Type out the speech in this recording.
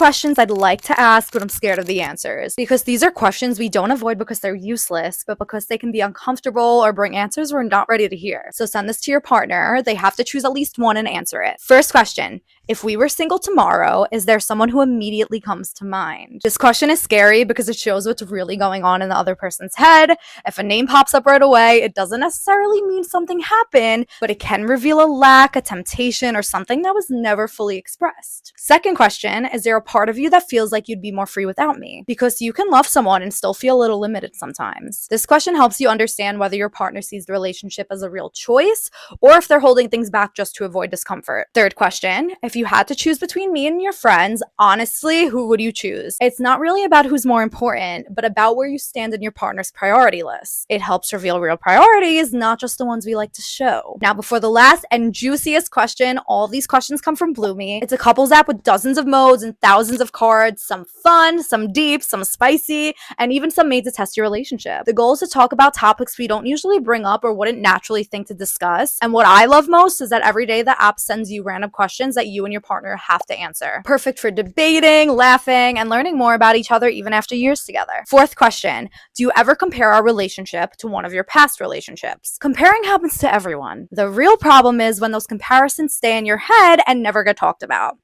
questions I'd like to ask, but I'm scared of the answers. Because these are questions we don't avoid because they're useless, but because they can be uncomfortable or bring answers we're not ready to hear. So send this to your partner. They have to choose at least one and answer it. First question. If we were single tomorrow, is there someone who immediately comes to mind? This question is scary because it shows what's really going on in the other person's head. If a name pops up right away, it doesn't necessarily mean something happened, but it can reveal a lack, a temptation, or something that was never fully expressed. Second question, is there a part of you that feels like you'd be more free without me? Because you can love someone and still feel a little limited sometimes. This question helps you understand whether your partner sees the relationship as a real choice or if they're holding things back just to avoid discomfort. Third question, if you had to choose between me and your friends, honestly, who would you choose? It's not really about who's more important, but about where you stand in your partner's priority list. It helps reveal real priorities, not just the ones we like to show. Now, before the last and juiciest question, all these questions come from Bloomy. It's a couples app with dozens of modes and thousands of cards, some fun, some deep, some spicy, and even some made to test your relationship. The goal is to talk about topics we don't usually bring up or wouldn't naturally think to discuss. And what I love most is that every day the app sends you random questions that you and your partner have to answer. Perfect for debating, laughing, and learning more about each other even after years together. Fourth question, do you ever compare our relationship to one of your past relationships? Comparing happens to everyone. The real problem is when those comparisons stay in your head and never get talked about.